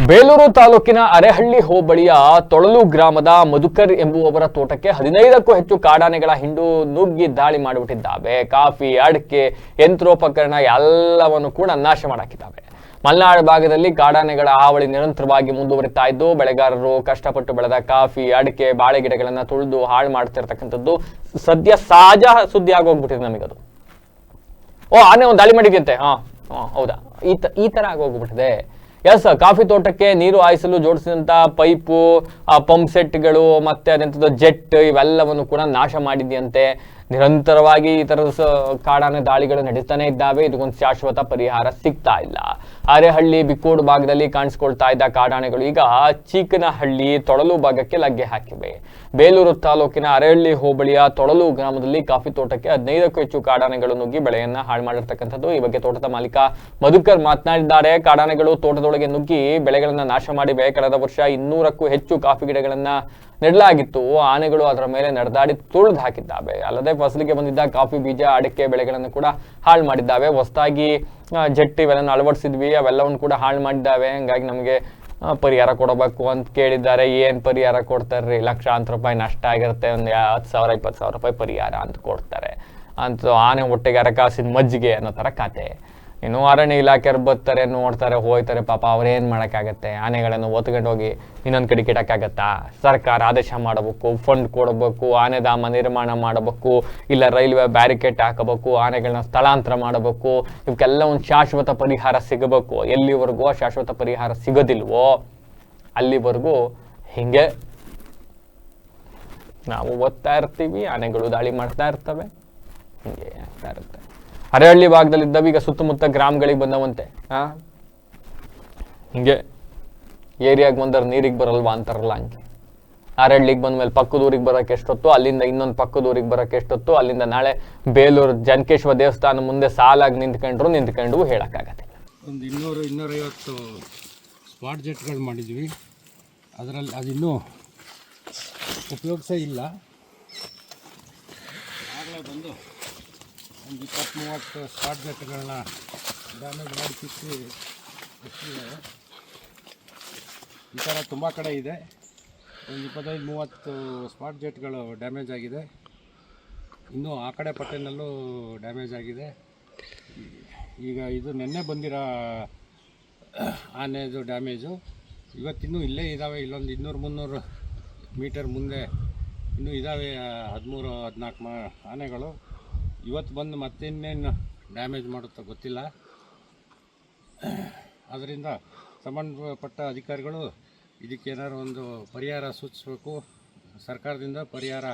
ಬೇಲೂರು ತಾಲೂಕಿನ ಅರೆಹಳ್ಳಿ ಹೋಬಳಿಯ ತೊಳಲು ಗ್ರಾಮದ ಮಧುಕರ್ ಎಂಬುವವರ ತೋಟಕ್ಕೆ 15ಕ್ಕೂ ಹೆಚ್ಚು ಕಾಡಾನೆಗಳ ಹಿಂಡು ನುಗ್ಗಿ ದಾಳಿ ಮಾಡಿಬಿಟ್ಟಿದ್ದಾವೆ. ಕಾಫಿ, ಅಡಿಕೆ, ಯಂತ್ರೋಪಕರಣ ಎಲ್ಲವನ್ನು ಕೂಡ ನಾಶ ಮಾಡಾಕಿದ್ದಾವೆ. ಮಲೆನಾಡು ಭಾಗದಲ್ಲಿ ಕಾಡಾನೆಗಳ ಹಾವಳಿ ನಿರಂತರವಾಗಿ ಮುಂದುವರಿತಾ ಇದ್ದು, ಬೆಳೆಗಾರರು ಕಷ್ಟಪಟ್ಟು ಬೆಳೆದ ಕಾಫಿ, ಅಡಿಕೆ, ಬಾಳೆ ಗಿಡಗಳನ್ನ ತುಳಿದು ಹಾಳು ಮಾಡ್ತಿರ್ತಕ್ಕಂಥದ್ದು ಸದ್ಯ ಸಹಜ ಸುದ್ದಿ ಆಗೋಗ್ಬಿಟ್ಟಿದೆ ನಮಗದು. ಆನೆ ಒಂದು ದಾಳಿ ಮಾಡಿದ್ಯಂತೆ. ಹೌದಾ, ಈ ತರ ಆಗೋಗ್ಬಿಟ್ಟಿದೆ. ಎಸ್, ಕಾಫಿ ತೋಟಕ್ಕೆ ನೀರು ಹಾಯಿಸಲು ಜೋಡಿಸಿದಂತ ಪೈಪು, ಪಂಪ್ ಸೆಟ್ಗಳು ಮತ್ತೆ ಅದೆಂಥದ್ದು ಜೆಟ್ ಇವೆಲ್ಲವನ್ನು ಕೂಡ ನಾಶ ಮಾಡಿದ್ಯಂತೆ. ನಿರಂತರವಾಗಿ ಈ ತರದ ಕಾಡಾನೆ ದಾಳಿಗಳು ನಡೀತಾನೆ ಇದ್ದಾವೆ. ಇದಕ್ಕೊಂದು ಶಾಶ್ವತ ಪರಿಹಾರ ಸಿಗ್ತಾ ಇಲ್ಲ. ಅರೆಹಳ್ಳಿ, ಬಿಕ್ಕೋಡು ಭಾಗದಲ್ಲಿ ಕಾಣಿಸ್ಕೊಳ್ತಾ ಇದ್ದ ಕಾಡಾನೆಗಳು ಈಗ ಚೀಕನಹಳ್ಳಿ, ತೊಳಲು ಭಾಗಕ್ಕೆ ಲಗ್ಗೆ ಹಾಕಿವೆ. ಬೇಲೂರು ತಾಲೂಕಿನ ಅರೆಹಳ್ಳಿ ಹೋಬಳಿಯ ತೊಳಲು ಗ್ರಾಮದಲ್ಲಿ ಕಾಫಿ ತೋಟಕ್ಕೆ 15ಕ್ಕೂ ಹೆಚ್ಚು ಕಾಡಾನೆಗಳು ನುಗ್ಗಿ ಬೆಳೆಯನ್ನ ಹಾಳು ಮಾಡಿರ್ತಕ್ಕಂಥದ್ದು. ಈ ಬಗ್ಗೆ ತೋಟದ ಮಾಲೀಕ ಮಧುಕರ್ ಮಾತನಾಡಿದ್ದಾರೆ. ಕಾಡಾನೆಗಳು ತೋಟದೊಳಗೆ ನುಗ್ಗಿ ಬೆಳೆಗಳನ್ನ ನಾಶ ಮಾಡಿವೆ. ಕಳೆದ ವರ್ಷ 200ಕ್ಕೂ ಹೆಚ್ಚು ಕಾಫಿ ಗಿಡಗಳನ್ನ ನೆಡಲಾಗಿತ್ತು. ಆನೆಗಳು ಅದರ ಮೇಲೆ ನಡೆದಾಡಿ ತುಳಿದು ಹಾಕಿದ್ದಾವೆ. ಅಲ್ಲದೆ ಫಸಲಿಗೆ ಬಂದಿದ್ದ ಕಾಫಿ ಬೀಜ, ಅಡಿಕೆ ಬೆಳೆಗಳನ್ನು ಕೂಡ ಹಾಳು ಮಾಡಿದ್ದಾವೆ. ಹೊಸದಾಗಿ ಜೆಟ್ ಇವೆಲ್ಲ ಅಳವಡಿಸಿದ್ವಿ, ಅವೆಲ್ಲವನ್ನು ಕೂಡ ಹಾಳು ಮಾಡಿದ್ದಾವೆ. ಹಂಗಾಗಿ ನಮಗೆ ಪರಿಹಾರ ಕೊಡಬೇಕು ಅಂತ ಕೇಳಿದ್ದಾರೆ. ಏನ್ ಪರಿಹಾರ ಕೊಡ್ತಾರ್ರಿ? ಲಕ್ಷಾಂತರ ರೂಪಾಯಿ ನಷ್ಟ ಆಗಿರುತ್ತೆ. ಒಂದು 10,000 20,000 ರೂಪಾಯಿ ಪರಿಹಾರ ಅಂತ ಕೊಡ್ತಾರೆ. ಅಂತ ಆನೆ ಹೊಟ್ಟೆಗೆ ಅರಕಾಸಿದ ಮಜ್ಜಿಗೆ ಅನ್ನೋ ತರ ಕತೆ. ಇನ್ನು ಅರಣ್ಯ ಇಲಾಖೆಯವ್ರು ಬರ್ತಾರೆ, ನೋಡ್ತಾರೆ, ಹೋಯ್ತಾರೆ. ಪಾಪ ಅವ್ರೇನ್ ಮಾಡಕ್ಕಾಗತ್ತೆ? ಆನೆಗಳನ್ನು ಒತ್ಕೊಂಡು ಹೋಗಿ ಇನ್ನೊಂದ್ ಕಡೆ ಕಿಡಕ್ಕಾಗತ್ತಾ? ಸರ್ಕಾರ ಆದೇಶ ಮಾಡಬೇಕು, ಫಂಡ್ ಕೊಡಬೇಕು, ಆನೆಧಾಮ ನಿರ್ಮಾಣ ಮಾಡಬೇಕು, ಇಲ್ಲ ರೈಲ್ವೆ ಬ್ಯಾರಿಕೇಡ್ ಹಾಕಬೇಕು, ಆನೆಗಳನ್ನ ಸ್ಥಳಾಂತರ ಮಾಡಬೇಕು. ಇವಕ್ಕೆಲ್ಲ ಒಂದು ಶಾಶ್ವತ ಪರಿಹಾರ ಸಿಗಬೇಕು. ಎಲ್ಲಿವರೆಗೂ ಶಾಶ್ವತ ಪರಿಹಾರ ಸಿಗೋದಿಲ್ವೋ ಅಲ್ಲಿವರೆಗೂ ಹಿಂಗೆ ನಾವು ಓದ್ತಾ ಇರ್ತೀವಿ, ಆನೆಗಳು ದಾಳಿ ಮಾಡ್ತಾ ಇರ್ತವೆ, ಹಿಂಗೆ ಆಗ್ತಾ ಇರುತ್ತೆ. ಅರೆಹಳ್ಳಿ ಭಾಗದಲ್ಲಿದ್ದವು ಈಗ ಸುತ್ತಮುತ್ತ ಗ್ರಾಮಗಳಿಗೆ ಬಂದವಂತೆ. ಹಿಂಗೆ ಏರಿಯಾಗೆ ಬಂದ್ರೆ ನೀರಿಗೆ ಬರಲ್ವಾ ಅಂತಾರಲ್ಲ, ಹಂಗೆ ಅರೆಹಳ್ಳಿಗೆ ಬಂದ್ಮೇಲೆ ಪಕ್ಕದ ಊರಿಗೆ ಬರೋಕೆ ಎಷ್ಟೊತ್ತು, ಅಲ್ಲಿಂದ ಇನ್ನೊಂದು ಪಕ್ಕದ ಊರಿಗೆ ಬರೋಕೆ ಎಷ್ಟೊತ್ತು, ಅಲ್ಲಿಂದ ನಾಳೆ ಬೇಲೂರು ಜನಕೇಶ್ವರ ದೇವಸ್ಥಾನ ಮುಂದೆ ಸಾಲಾಗಿ ನಿಂತ್ಕೊಂಡು ಹೇಳಕ್ಕಾಗತ್ತಿಲ್ಲ. ಒಂದು 200-250 ಸ್ಪಾಟ್ ಜೆಟ್ಗಳು ಮಾಡಿದ್ವಿ. ಅದರಲ್ಲಿ ಅದಿನ್ನೂ ಉಪಯೋಗಿಸೇ ಇಲ್ಲ. ಆಗಲೇ ಬಂದು ಒಂದು 20-30 ಸ್ಪಾಟ್ ಜೆಟ್ಗಳನ್ನ ಡ್ಯಾಮೇಜ್ ಮಾಡಿ ಇಟ್ಟಿದ್ದಾರೆ. ಈ ಥರ ತುಂಬ ಕಡೆ ಇದೆ. ಒಂದು 25-30 ಸ್ಪಾಟ್ ಜೆಟ್ಗಳು ಡ್ಯಾಮೇಜ್ ಆಗಿದೆ. ಇನ್ನೂ ಆ ಕಡೆ ಪಟ್ಟೆನಲ್ಲೂ ಡ್ಯಾಮೇಜ್ ಆಗಿದೆ. ಈಗ ಇದು ನಿನ್ನೆ ಬಂದಿರೋ ಆನೆದು ಡ್ಯಾಮೇಜು ಇವತ್ತಿನ್ನೂ ಇಲ್ಲೇ ಇದ್ದಾವೆ. ಇಲ್ಲೊಂದು 200-300 ಮೀಟರ್ ಮುಂದೆ ಇನ್ನೂ ಇದ್ದಾವೆ 13-14 ಆನೆಗಳು. ಇವತ್ತು ಬಂದು ಮತ್ತೆ ಇನ್ನೇನು ಡ್ಯಾಮೇಜ್ ಮಾಡುತ್ತೋ ಗೊತ್ತಿಲ್ಲ. ಅದರಿಂದ ಸಂಬಂಧಪಟ್ಟ ಅಧಿಕಾರಿಗಳು ಇದಕ್ಕೇನಾದ್ರು ಒಂದು ಪರಿಹಾರ ಸೂಚಿಸಬೇಕು. ಸರ್ಕಾರದಿಂದ ಪರಿಹಾರ